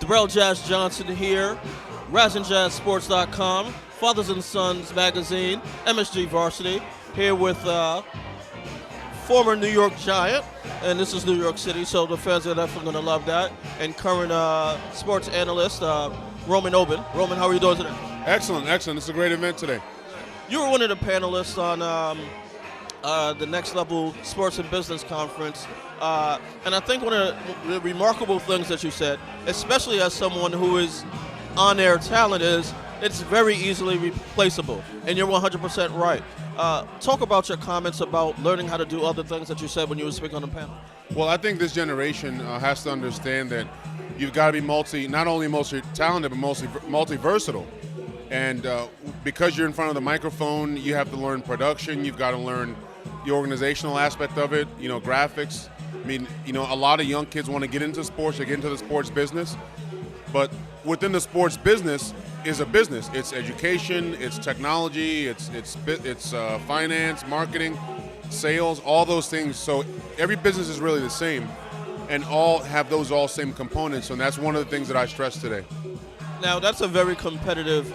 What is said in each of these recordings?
Darrell Jazz Johnson here, RazandJazzSports.com, Fathers and Sons Magazine, MSG Varsity, here with former New York Giant, and this is New York City, so the fans are definitely going to love that, and current sports analyst, Oben. Roman, how are you doing today? Excellent. It's a great event today. You were one of the panelists on the Next Level Sports and Business Conference, and I think one of the remarkable things that you said, especially as someone who is on-air talent, is it's very easily replaceable, and you're 100% right. Talk about your comments about learning how to do other things that you said when you were speaking on the panel. Well, I think this generation has to understand that you've got to be not only multi-talented, but multi-versatile. And because you're in front of the microphone, you have to learn production. You've got to learn the organizational aspect of it, graphics. I mean, a lot of young kids want to get into sports, they get into the sports business. But within the sports business is a business. It's education, it's technology, it's finance, marketing, sales, all those things. So every business is really the same and all have those same components. And that's one of the things that I stress today. Now, that's a very competitive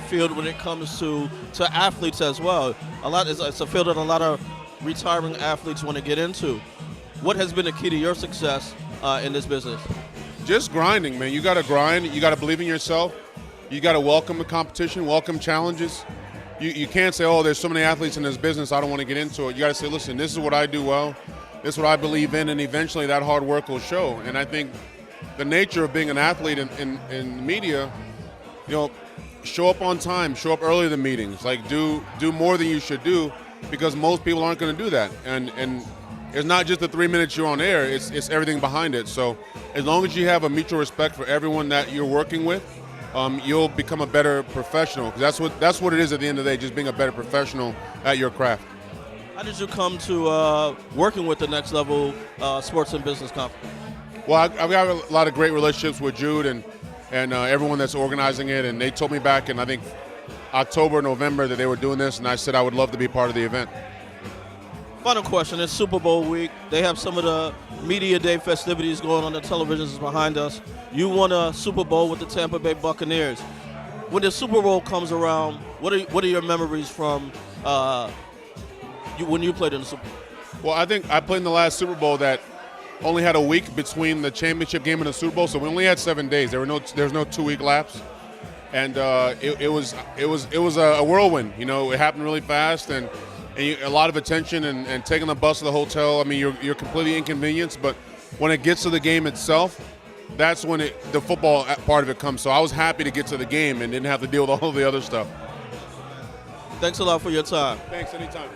field when it comes to athletes as well. It's a field that a lot of retiring athletes want to get into. What has been the key to your success in this business? Just grinding, man. You got to grind. You got to believe in yourself. You got to welcome the competition, welcome challenges. You can't say, oh, there's so many athletes in this business, I don't want to get into it. You got to say, listen, this is what I do well. This is what I believe in, and eventually that hard work will show. And I think the nature of being an athlete in media, show up on time, show up early to the meetings, like do more than you should do, because most people aren't going to do that. And it's not just the 3 minutes you're on air, it's everything behind it. So as long as you have a mutual respect for everyone that you're working with, you'll become a better professional. Because that's what it is at the end of the day, just being a better professional at your craft. How did you come to working with the Next Level Sports and Business Conference? Well, I've got a lot of great relationships with Jude and everyone that's organizing it, and they told me back in, I think, October, November that they were doing this, and I said I would love to be part of the event. Final question, it's Super Bowl week. They have some of the Media Day festivities going on, the televisions behind us. You won a Super Bowl with the Tampa Bay Buccaneers. When the Super Bowl comes around, what are your memories from when you played in the Super Bowl? Well, I think I played in the last Super Bowl that only had a week between the championship game and the Super Bowl, so we only had 7 days. There was no 2-week lapse, and it was a whirlwind. It happened really fast, and a lot of attention, and taking the bus to the hotel. I mean, you're completely inconvenienced, but when it gets to the game itself, that's when the football part of it comes. So I was happy to get to the game and didn't have to deal with all the other stuff. Thanks a lot for your time. Thanks, anytime.